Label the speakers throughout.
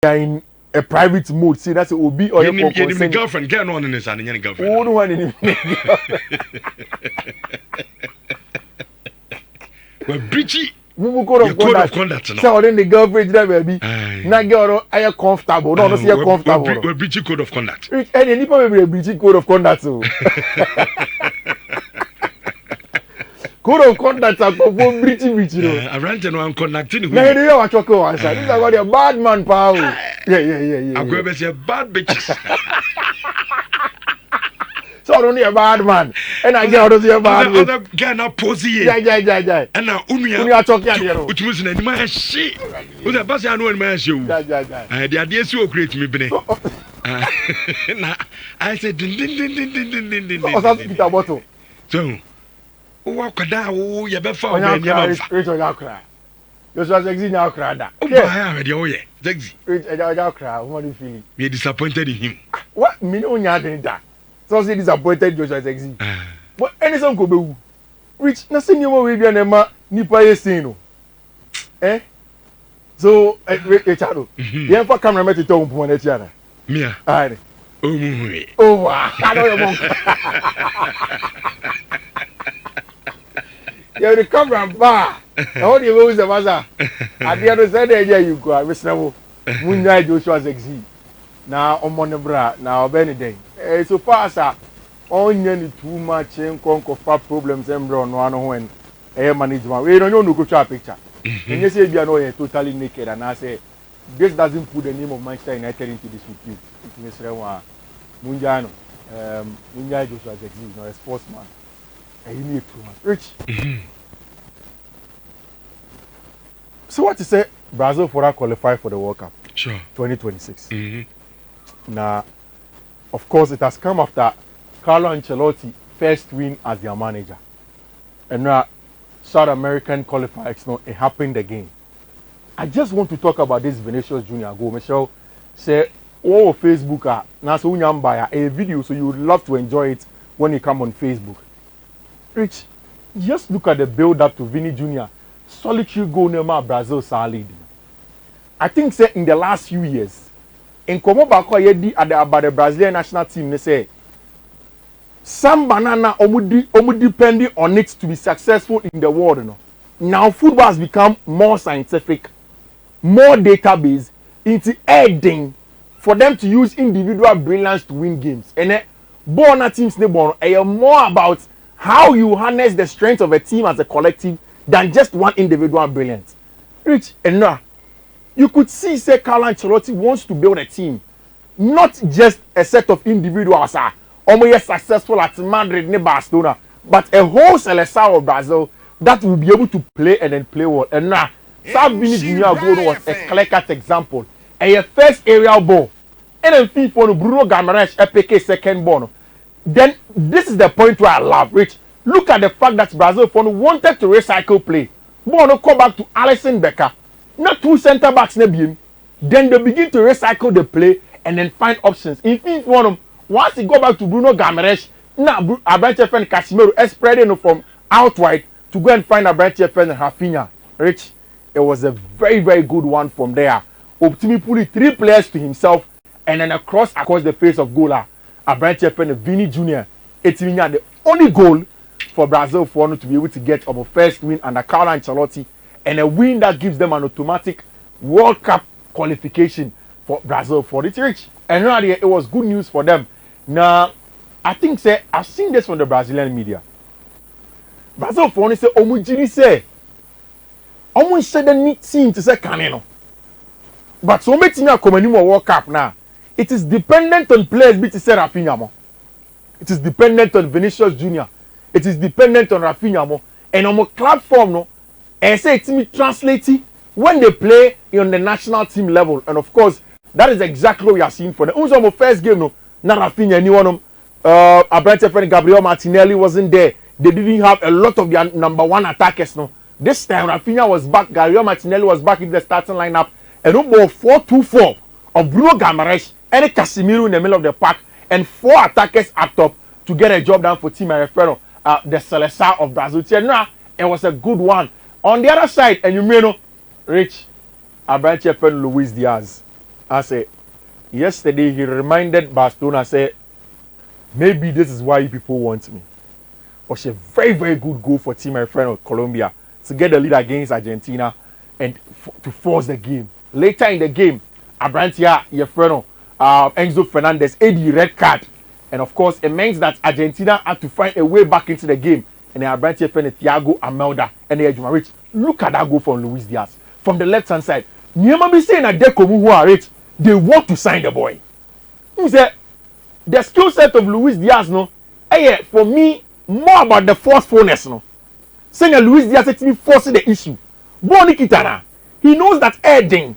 Speaker 1: in a private mode. See, that's Obi or your
Speaker 2: girlfriend. Get on in his and your girlfriend.
Speaker 1: Oh, no one in
Speaker 2: Well, Bridgie.
Speaker 1: Code of conduct. So then the girlfriend that baby. Na girl are comfortable. No, not you're comfortable.
Speaker 2: We breach code of conduct.
Speaker 1: And any people will breach code of conduct. So code of conduct are for breaching.
Speaker 2: I ran to one conducting.
Speaker 1: No, you are talking one side. This is about a bad man, pal. Yeah.
Speaker 2: I'm going to say bad bitches.
Speaker 1: So only a bad man, and I get out of your bad.
Speaker 2: Other girl not posy.
Speaker 1: Yeah.
Speaker 2: And now
Speaker 1: we are talking here.
Speaker 2: Which means in my shit. Who's a boss? I know in my show.
Speaker 1: Yeah.
Speaker 2: The idea so great me, Benny. I said, din.
Speaker 1: What's that Peter bottle?
Speaker 2: So, what could I? Oh, you better
Speaker 1: find your cry. You should exit now, cry.
Speaker 2: Oh, yeah, Zexi.
Speaker 1: Your cry. What do you feel?
Speaker 2: We're disappointed in him.
Speaker 1: What? Me no nyade that. So say disappointed Joshua Zexi. But any song go be rich. Na say nyoma we bia na ma nipa yesin no. So Chado. Yen for camera me to mpo na tia na.
Speaker 2: Mia.
Speaker 1: Ai.
Speaker 2: Oh mu.
Speaker 1: Oh wa. I know your mom. You the camera ba. How do you go the maza? Adia no say dey you go. Mr. Wo. Munya Joshua Zexi. Na omone bra na obeni den. So far as onion too much for problems and brown one when air management. We don't know no go to a picture. And you say you are totally naked and I say this doesn't put the name of Manchester United into this with you. It's Mr. Munjano. Munjai Joshua Zexi, no a sportsman. And you need too much. Rich. So what you say Brazil for that qualify for the World Cup?
Speaker 2: Sure.
Speaker 1: 2026. Now, of course, it has come after Carlo Ancelotti's first win as their manager. And now, South American qualifiers, it happened again. I just want to talk about this Vinicius Junior goal. Michelle say, oh, Facebook, now so a video, so you would love to enjoy it when you come on Facebook. Rich, just look at the build-up to Vini Junior. Solitary goal near Brazil lead. I think, say, in the last few years, in Komo Bako Yedi about the Brazilian national team, they say some banana omu depending on it to be successful in the world. You know? Now football has become more scientific, more database, into adding for them to use individual brilliance to win games. And born teams they born more about how you harness the strength of a team as a collective than just one individual brilliance. Rich and now. You could see, say, Carlo Ancelotti wants to build a team, not just a set of individuals almost successful at Madrid and Barcelona, but a whole seleção of Brazil that will be able to play and then play well. And now, Vini Junior goal was a clear-cut example. And your first aerial ball, and then FIFA Bruno Guimaraes FPK second ball. Then this is the point where I love, Rich. Look at the fact that Brazil wanted to recycle play. Ball come back to Alisson Becker. Not two center backs then they begin to recycle the play and then find options. If one of them, once he go back to Bruno Guimaraes, now Abrante and Casemiro spreading from out wide to go and find Abrante and Rafinha. Rich, it was a very, very good one from there. Optimi put 3 players to himself and then across the face of goal. Abrante and Vini Junior. It's the only goal for Brazil to be able to get a first win under Carlo Ancelotti. And a win that gives them an automatic World Cup qualification for Brazil for it, Rich. And really, it was good news for them. Now, I think say I've seen this from the Brazilian media. Brazil for one say Omujiri say Omu said the neat team to say Caneno. But so many teams are coming in World Cup now. It is dependent on players be to say Rafinha. It is dependent on Vinicius Junior. It is dependent on Rafinha. And on club form no. And say team translating when they play on the national team level, and of course that is exactly what we are seeing for them. Also, first game, no, not Rafinha, anyone, Abrante friend Gabriel Martinelli wasn't there. They didn't have a lot of their number one attackers. No, this time Rafinha was back, Gabriel Martinelli was back in the starting lineup, and about 4-2-4 of Bruno Guimaraes and Casemiro in the middle of the pack, and 4 attackers up top to get a job done for Team Referro, the Seleção of Brazil. Now, it was a good one. On the other side, and you may know, Rich, Abrante friend Luis Diaz. I say yesterday he reminded Barcelona, say maybe this is why you people want me. Was a very, very good goal for team my friend of Colombia to get the lead against Argentina and to force the game. Later in the game, Abrantia, your friend Enzo Fernandez, AD red card. And of course, it means that Argentina had to find a way back into the game. And then Abrantia friend Thiago Almeida and the Ejuma Rich. Look at that goal from Luis Diaz. From the left hand side. Nyema be saying that who are rich, they want to sign the boy. Who said the skill set of Luis Diaz, no? For me, more about the forcefulness, no? Saying that Luis Diaz actually forcing the issue. Boni Kitana, he knows that Erding,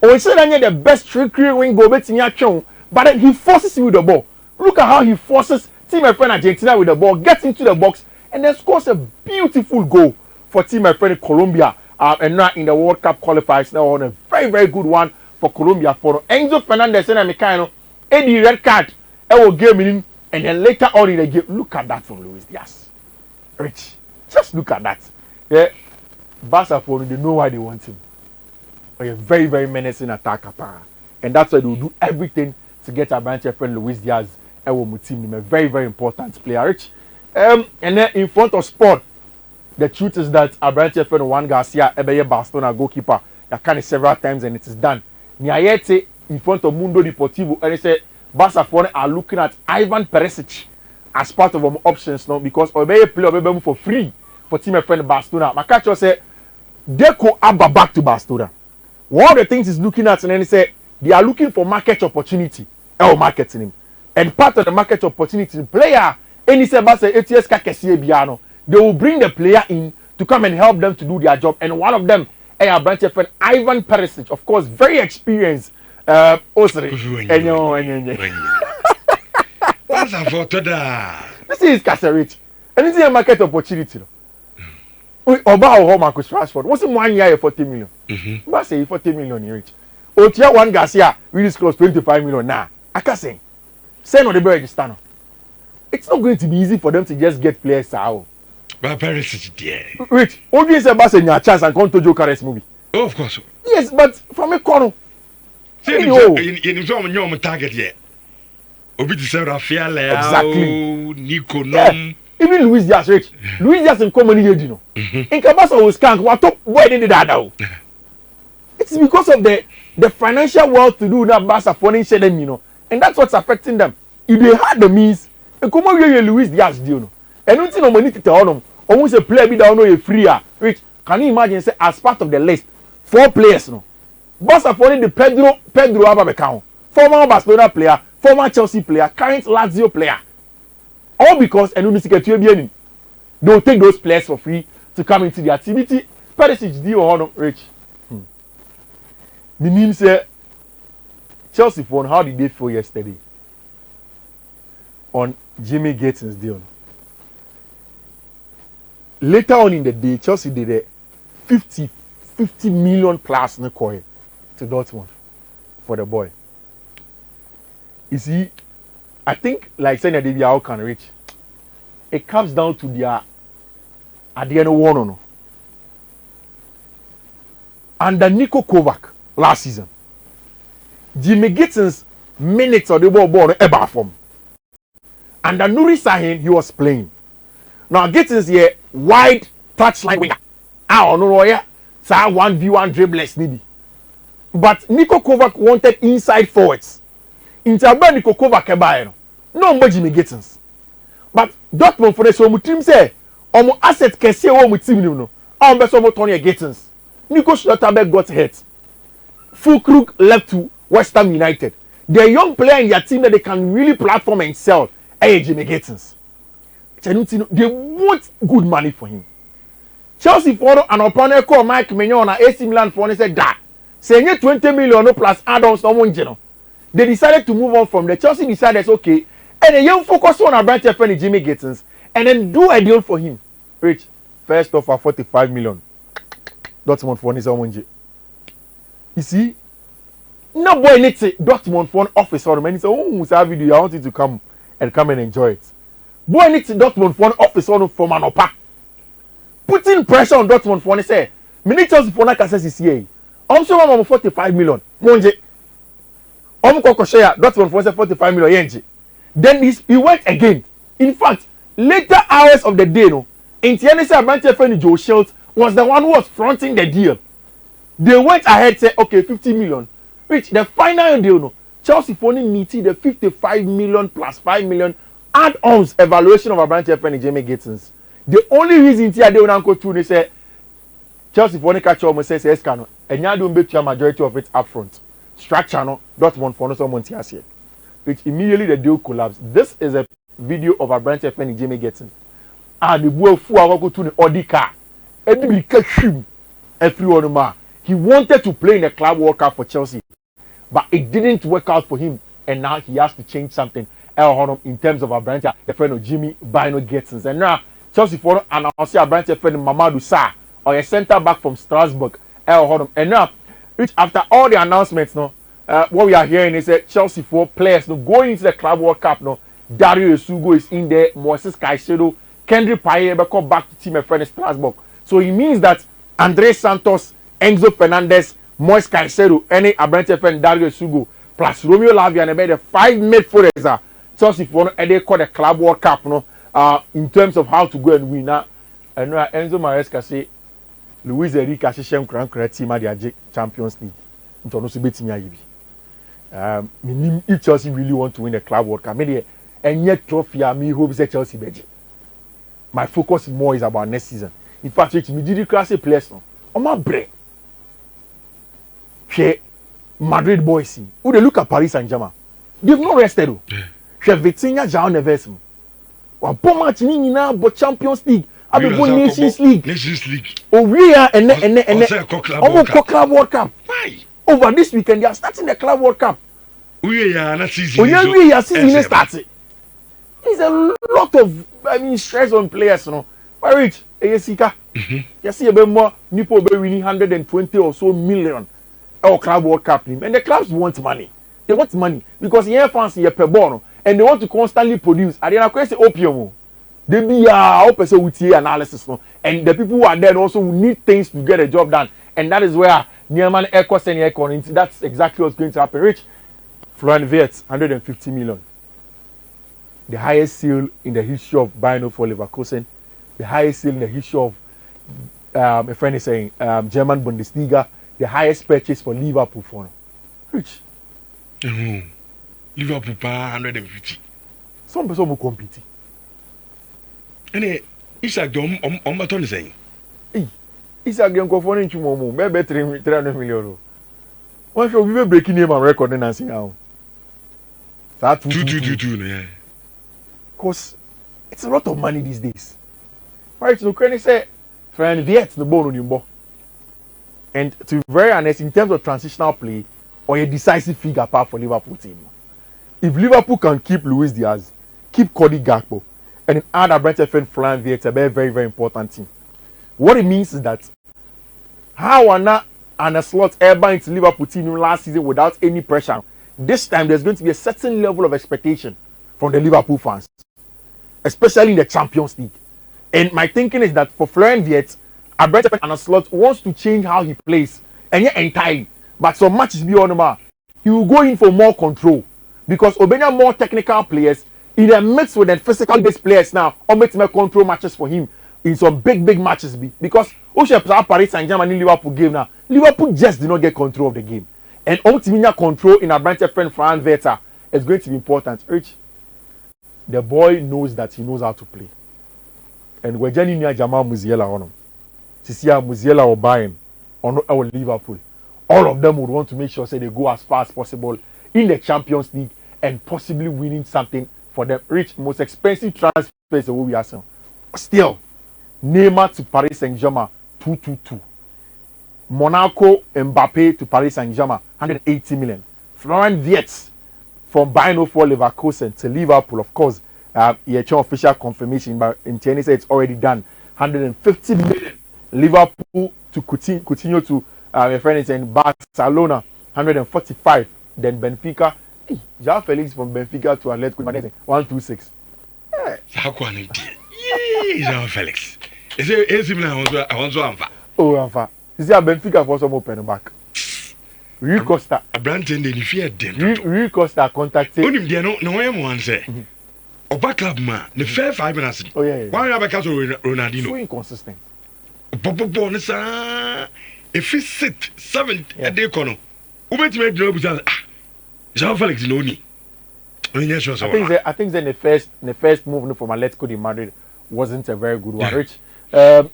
Speaker 1: or he said that the best trickery wing go bet in your but then he forces you with the ball. Look at how he forces team my friend Argentina with the ball, gets into the box, and then scores a beautiful goal for team my friend Colombia. And now in the World Cup qualifiers, now on a very, very good one for Colombia. For Enzo Fernandez and Mikano, Eddie red card, will game in, and then later on in the game, look at that from Luis Diaz. Rich, just look at that. Yeah, Barca for they know why they want him. A very, very menacing attacker, and that's why they will do everything to get our branch friend Luis Diaz. Team, a very, very important player. Rich. And then in front of Sport, the truth is that Abrante friend Juan Garcia, Ebeye Barcelona goalkeeper, that can several times and it is done. Niayete in front of Mundo Deportivo, and they say Barcelona are looking at Ivan Perisic as part of options now because Ebeye play Obebe for free for team friend Barcelona. Makacho said they could Abba back to Barcelona. One of the things he's looking at, and then he said they are looking for market opportunity. Marketing him. And part of the market opportunity, the player, any say ATS Kakesi Biano, they will bring the player in to come and help them to do their job. And one of them, our branch friend Ivan Perisic, of course, very experienced. This is Kasserich. And this is a market opportunity. Oba Marcus Rashford. What's in 1 year 40 million? But say 40 million in rich. Otia Juan Garcia, we disclose 25 million now. I can't say. Send on the register. It's not going to be easy for them to just get players out.
Speaker 2: But Perisic, yeah.
Speaker 1: Wait, only say Barca your chance and come to Joe Carres movie.
Speaker 2: Oh, of course.
Speaker 1: Yes, but from a corner.
Speaker 2: You target yet. Obi to say Rafael,
Speaker 1: exactly.
Speaker 2: Nico,
Speaker 1: yeah. Even Luis Diaz, rich. Luis Diaz in common here, you know. In Cabasa was skank. What top? Why did that now? It's because of the financial wealth to do that Barca funding them, you know, and that's what's affecting them. If they had the means, and come on, you Luis Diaz deal, no. And don't you know money to tell them. Almost a player be down no a free. Rich, can you imagine? Say as part of the list, 4 players, no. Barca funding the Pedro Ababekao, former Barcelona player, former Chelsea player, current Lazio player. All because and they will take those players for free to come into the activity. Perisic deal or no, Rich. The name say Chelsea phone. How did they feel yesterday on Jimmy Gatton's deal? Later on in the day, Chelsea did a 50 million plus Nikoi to Dortmund for the boy. You see, I think like saying that they all can reach. It comes down to their at the end of one no. Under Niko Kovac last season, Jimmy Gatton's minutes of the ball ever from. Under Nuri Sahin, he was playing. Now Gatton's here wide touchline winger. I don't know yeah. 1v1 dribblers maybe. But Niko Kovac wanted inside forwards. Interba Niko Kovac ebaeno. No Jimmy Gatton's. But Dortmund for the so team say omo asset kese wo team no. Am be so Tony Gatton's. Nico Schlotterbeck got hurt. Fulkrug left to West Ham United. The young player in their team that they can really platform and sell. Jimmy Gatton's. They want good money for him. Chelsea for an opponent called Mike Mignon and AC Milan for said that. Saying 20 million plus add-ons no one. They decided to move on from there. Chelsea decided okay. And then you focus on a branch friend Jimmy Gatton's and then do a deal for him. Rich, first offer 45 million. Dortmund for his own. You see, no boy needs a Dortmund for an office or man. He said, oh, I video. I want you to come and enjoy it. Boy needs a Dortmund for an office or from an opa. Putting pressure on Dortmund for say, minutes for na access is here. I'm sure I'm 45 million. Monje. Share Dortmund for 45 million yen. Then he went again. In fact, later hours of the day, no, in Tianese Branche friend Joe Schultz was the one who was fronting the deal. They went ahead say okay 50 million. Which the final deal, no, Chelsea only meeting the 55 million plus 5 million add-ons evaluation of a Branche friend Jamie Gittins. The only reason they don't go through, they say Chelsea for only catch almost says Escano and you don't bet your majority of it up front. Structure no Dortmund for no someone here. Which immediately the deal collapsed. This is a video of a branch of Jamie Getting. And the boy who are going to the Audi car. Everybody catch him. Everyone. He wanted to play in the Club World Cup for Chelsea. But it didn't work out for him. And now he has to change something in terms of a branch of friend of Jimmy Bino Gettins. And now Chelsea for announced a branch of friend Mamadou Sarr or a centre back from Strasbourg. And now, which after all the announcements, no, what we are hearing is that Chelsea for players no going into the Club World Cup. No, Dario Esugo is in there, Moises Caicedo, Kendrick Paye come back to team friend Strasbourg. So it means that Andres Santos, Enzo Fernandez, Moises Caicedo, any Abrante friend Dario Esugo, plus Romeo Lavia and the 5 midfielders. Chelsea for they call the Club World Cup. No, in terms of how to go and win. And Enzo Maresca say Luis Enrique Ashishem Kran team at the Champions League. If Chelsea really want to win the Club World Cup, maybe and yet trophy, I hope say Chelsea beji. My focus more is about next season. In fact, it's middle class players now. On my brain, Madrid boys, who they look at Paris Saint-Germain, they've not rested. She Vitinha João Neves. Wa bon match ni na but Champions League, abi go Nations League. Oh we are and Club World Cup. Why? Over this weekend they are starting the Club World Cup.
Speaker 2: We are not season.
Speaker 1: We are season starting. It's a lot of stress on players, you know. Why rich? Eyesika. You see a bit more Nipo be winning 120 or so million our Club World Cup team. And the clubs want money. They want money because here fans here per ball and they want to constantly produce. And then I say opium. They be open say with analysis, no? And the people who are there also need things to get a job done. And that is where Nierman Echo and Echo, that's exactly what's going to happen. Rich Florian Wirtz, 150 million. The highest seal in the history of Bayern for Leverkusen. The highest seal in the history of a friend is saying German Bundesliga. The highest purchase for Liverpool for Rich.
Speaker 2: Liverpool 150.
Speaker 1: Some person will compete.
Speaker 2: And it's like on Baton saying.
Speaker 1: Isaac Genko for inch more, maybe 300 million. One show we were breaking name and record and saying how. That
Speaker 2: 2, yeah.
Speaker 1: Because it's a lot of money these days. Right, so can you say, friend, Viet the bone on your ball. And to be very honest, in terms of transitional play, or a decisive figure apart for Liverpool team. If Liverpool can keep Luis Diaz, keep Cody Gakpo, and add a Brentford friend Florian Wirtz, a very, very important team. What it means is that how and a slot ever into Liverpool team last season without any pressure. This time there's going to be a certain level of expectation from the Liverpool fans, especially in the Champions League. And my thinking is that for Florian Wirtz, a Brentford and a slot wants to change how he plays, and yet entirely. But some matches beyond him, he will go in for more control because Obenya more technical players in a mix with the physical based players now, or make more control matches for him. In some big matches because Paris Saint-Germain and Liverpool game now, Liverpool just did not get control of the game. And ultimately control in a branch of friend Fran Veta is going to be important. Rich, the boy knows that he knows how to play. And we're joining near Jamal Musiala on him. Sisia Musiala or Bayern or Liverpool. All of them would want to make sure say they go as far as possible in the Champions League and possibly winning something for them. Rich, most expensive transfers that we are saying. Still, Neymar to Paris Saint-Germain 222. Monaco Mbappe to Paris Saint-Germain 180 million. Florian Wirtz from Bayern for Leverkusen to Liverpool, of course. Official confirmation, but in tennis it's already done. 150 million. Liverpool to continue to my friend is in Barcelona 145. Then Benfica. João Felix from Benfica to Atletico Madrid 126.
Speaker 2: João Felix. Is it similar? I want to answer.
Speaker 1: Oh, Anfa. You see, Benfica for some open back. Rui Costa.
Speaker 2: Abrante de fear dem.
Speaker 1: Rui Costa contacted.
Speaker 2: Onim de no one say. Oba club ma the fair 5 minutes.
Speaker 1: Oh yeah.
Speaker 2: Why you have Ronaldinho?
Speaker 1: So inconsistent.
Speaker 2: Bobo nsa if he sit 7th a day kono. Ubetime do buza ah. Jean Felix no ni.
Speaker 1: I think then the first move from Atletico de Madrid wasn't a very good one. Rich. And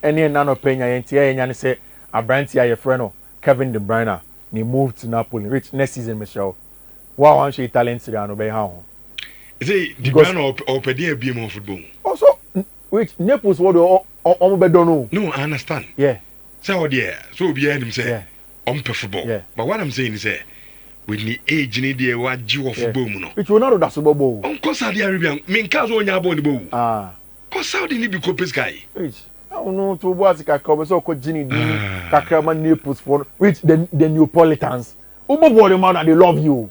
Speaker 1: any nano penya and say Abrante your friend Kevin De Bruyne he moved to Napoli. Rich next season Michelle. Wow, I'm sure talent to be how.
Speaker 2: Is it De Bruyne or Pedia be more football?
Speaker 1: Also, which Naples what don't know.
Speaker 2: No, I understand.
Speaker 1: Yeah.
Speaker 2: So dear, so behind him say on football.
Speaker 1: Yeah.
Speaker 2: But what I'm saying is with the age in the what you of football no.
Speaker 1: Which will not do Super Bowl.
Speaker 2: Uncle Saudi Arabian, mean cause on your body bowl. Cause Saudi need be copy sky.
Speaker 1: Which I don't know to what's a cover so called Ginny Kakraman Naples for which the Neapolitans. Uber body man and they love you.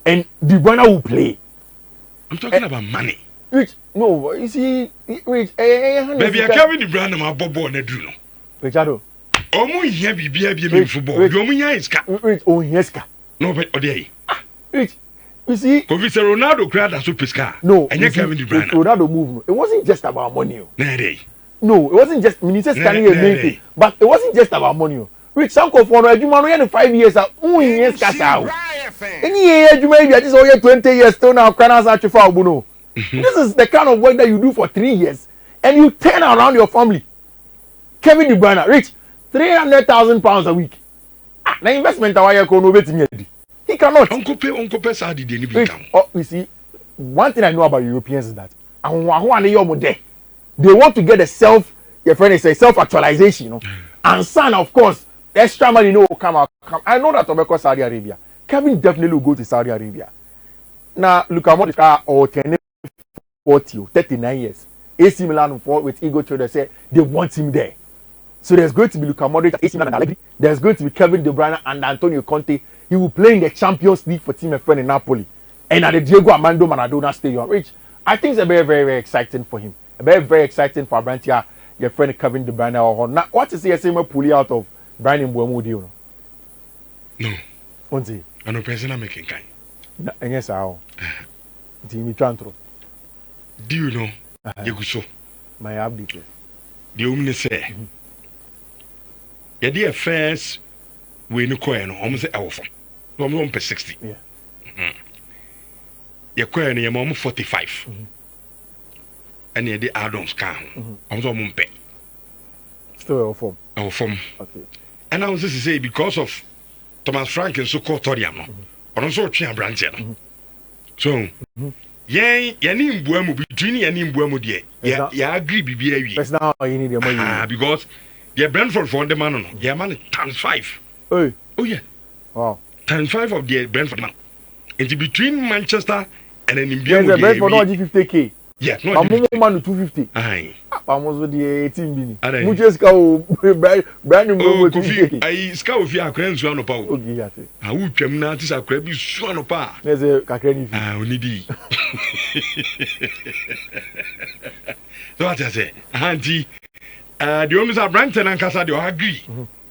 Speaker 1: And the winner will play.
Speaker 2: I'm talking about money.
Speaker 1: Which no, you see, which
Speaker 2: baby, I can't be the brand of my bobo and a druno.
Speaker 1: Richardo.
Speaker 2: Omo here be football. Omo here is ka.
Speaker 1: Which oh yes ka.
Speaker 2: No, but Odei.
Speaker 1: Which you see,
Speaker 2: Kofi Ronaldo cried as super scar.
Speaker 1: No,
Speaker 2: and you Kevin De Bruyne.
Speaker 1: Ronaldo move. It wasn't just about money.
Speaker 2: No,
Speaker 1: it wasn't just minister scanning a making, but it wasn't just about money. Which some for no 5 years yes ka. Any year you maybe I just all 20 years still now can answer to for Buno. This is the kind of work that you do for 3 years and you turn around your family. Kevin De Bruyne, rich, £300,000 a week. The investment he cannot.
Speaker 2: Uncle pay Saudi
Speaker 1: you see, one thing I know about Europeans is that they want to get a self-actualization, and son, of course, extra money will come out. I know that about Saudi Arabia. Kevin definitely will go to Saudi Arabia. Now, look at what or 40, 39 years. AC Milan with Ego Trader say they want him there. So there's going to be Luka Modric at AC Milan and Allegri. There's going to be Kevin De Bruyne and Antonio Conte. He will play in the Champions League for Team Friend in Napoli. And at the Diego Armando Maradona Stadium, which I think is very, very, very exciting for him. Very, very exciting for Abrante, your friend Kevin De Bruyne. Now, what is the same pulley out of Brian Mbeumo deal?
Speaker 2: No.
Speaker 1: What's it?
Speaker 2: I know person making kind.
Speaker 1: And yes, how? Jimmy Chantro.
Speaker 2: Do you know? You so.
Speaker 1: My update.
Speaker 2: The woman say. Yadi first we no coin almost say our phone. No more 60.
Speaker 1: Yeah.
Speaker 2: Your coin your mom 45. And yadi add-ons can. Almost on pay.
Speaker 1: Still our phone.
Speaker 2: Our phone.
Speaker 1: Okay.
Speaker 2: And I was just to say because of Thomas Frank and so called Toriam. Or also Chian Branch. So yani mbuamu between yani mbuamu de ya agree bibia wi.
Speaker 1: But now you need your money.
Speaker 2: Because the Brentford for the man no. Their man times 5.
Speaker 1: Hey.
Speaker 2: Oh yeah.
Speaker 1: Wow.
Speaker 2: Times 5 of the Brentford man. It's between Manchester and then in
Speaker 1: Yes, the Brentford not 50k.
Speaker 2: Yeah, no.
Speaker 1: I'm man 250.
Speaker 2: Aye.
Speaker 1: Almost with the 18 billion.
Speaker 2: Aye.
Speaker 1: Muches go brand new move 250k.
Speaker 2: I ska ofi akra nsu anopa o.
Speaker 1: Okay, yeah.
Speaker 2: Ah, wo twam na ti sakra bi su anopa.
Speaker 1: There's a kakra ni fi.
Speaker 2: Ah, onidi. So what I say? Hansi the owners are Branton and Casa, they agree.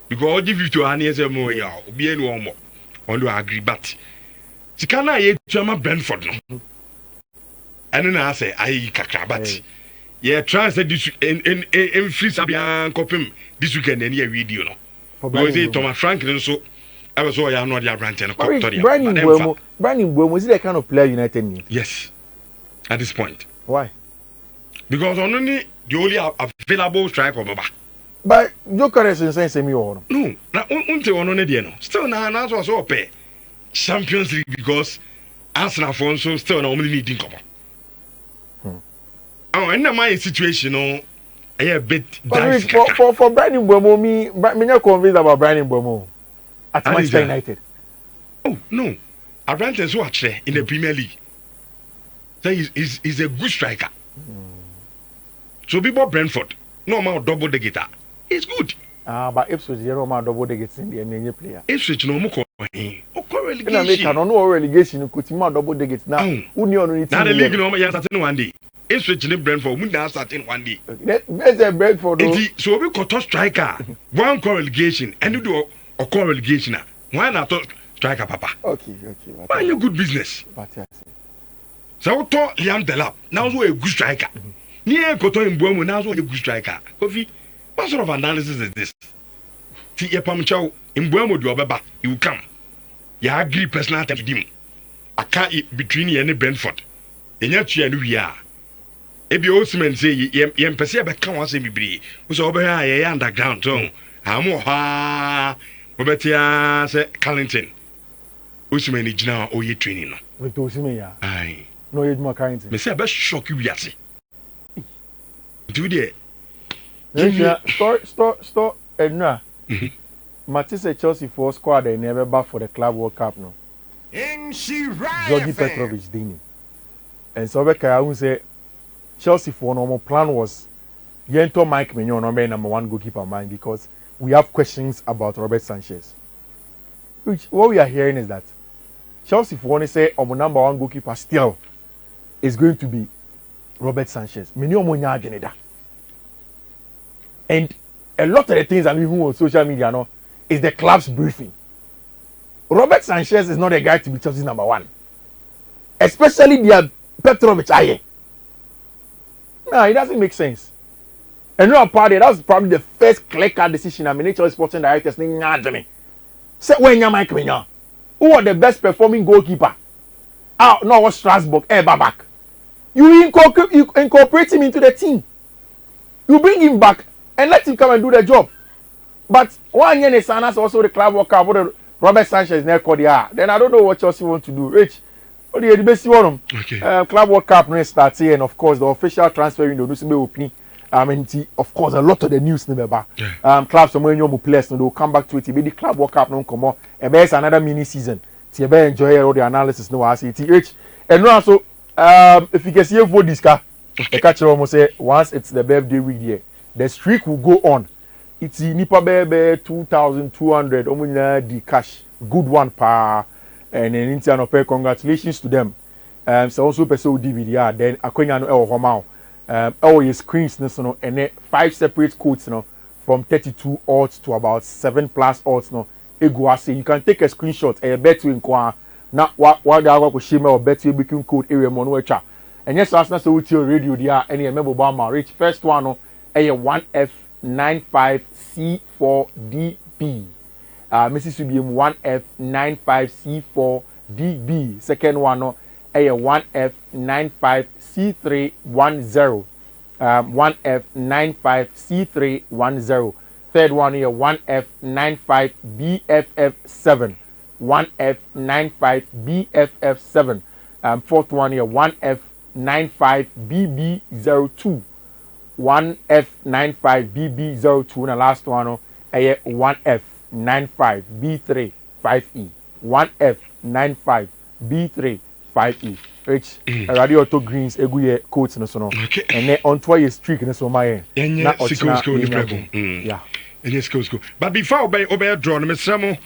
Speaker 2: Because all give you to an years more, yeah, be any one more. Only agree, but she cannot yet to Brentford. No. And then I say, I kakra, but yeah, translate this in free Sabian copy this weekend and here video. No, because it Thomas Franklin so I was all I know the Branton.
Speaker 1: Brandon Mbeumo is the kind of player United need.
Speaker 2: Yes, at this point.
Speaker 1: Why?
Speaker 2: Because only the only available striker Baba.
Speaker 1: But Joker is saying semi or
Speaker 2: no. Now unte one no dey no. Still na so so pay Champions League because Arsenal for so still na only needing come. Oh, and my situation no a bit dicey.
Speaker 1: For Brandon Mbeumo me not convinced about Brandon Mbeumo at Manchester United.
Speaker 2: Oh no. Abrante so actually in the Premier League. So he's a good striker. So people Brentford, no amount double the guitar. It's good.
Speaker 1: But Ipswich, you know, amount double the guitar in the NBA player.
Speaker 2: Ipswich no more.
Speaker 1: Relegation. No relegation. Could you double the guitar now?
Speaker 2: Now the league no more. Starting one day. Ipswich in Brentford. We now starting one day.
Speaker 1: There's a Brentford.
Speaker 2: So we got a striker. One relegation. And you do a relegation. Why not striker papa?
Speaker 1: Okay.
Speaker 2: Why you good business?
Speaker 1: But yes.
Speaker 2: So to Liam Delap. Now so a good striker. Near Koto in Boom now so a good striker. Kofi, what sort of analysis is this? Ti Epamchow in Boom do obeba, you come. Ya agree personal to him. I can't between you and Brentford. And yet you and we are. Ebi Osman say yem pese be kan wase bibiri. Wo so obe ha ye underground so. Amo ha obetia say Carlington. Osman ni gina o ye training no.
Speaker 1: With Osman ya.
Speaker 2: Ai.
Speaker 1: No ye more Carlington.
Speaker 2: Me say be shock you wiase. Do there.
Speaker 1: Store enra. Matisse Chelsea for squad they never back for the Club World Cup no. Georgi Petrovic dini. And so we can say Chelsea for normal plan was Yento Mike Mignon number 1 goalkeeper man because we have questions about Robert Sanchez. Which what we are hearing is that Chelsea for one say our number 1 goalkeeper still is going to be Robert Sanchez. And a lot of the things I'm hearing on social media no is the club's briefing. Robert Sanchez is not a guy to be Chelsea's number 1. Especially their Petrovic aye. No, it doesn't make sense. And no party, that was probably the first clear-cut decision I mean Chelsea sporting directors saying me. Say when you Mike Mignon, who are the best performing goalkeeper? No, was Strasbourg, Babak. You incorporate him into the team. You bring him back and let him come and do the job. But 1 year is also the Club World Cup. Robert Sanchez never then I don't know what Chelsea want to do. Rich, what do you best one?
Speaker 2: Okay.
Speaker 1: Club World Cup no starts here, and of course the official transfer window no be opening. And of course a lot of the news never back. Clubs some when you players no, they will come back to it. Maybe the Club World Cup no come on. And there's another mini season. So you enjoy all the analysis no I see it. And no also if you can see vote this car, the catcher almost say once it's the birthday week here, the streak will go on. It's nipa bebe 2,200 the cash good one pa and in internal pay congratulations to them. So also person DVD then akonya no e ho ma your screens no and 5 separate codes no from 32 odds to about 7+ odds no ego say you can take a screenshot and bet you in kwa na what they are go share or bet you booking code area mo no echa and yes as na so with your radio there and remember Obama reach first one no 1F95C4DB. Mrs. Subium 1F95C4DB. Second one no 1F95C310. 1F95C310. Third one here 1F95BFF7. 1F95BFF7. Fourth one here 1F95BB02. 1F95BB02 and the last one 1F95B35E. 1F95B35E. Which radio auto greens eguye coats no so no. And then on twice streak no so my
Speaker 2: na school
Speaker 1: yeah.
Speaker 2: And school. But before obey draw no mesremo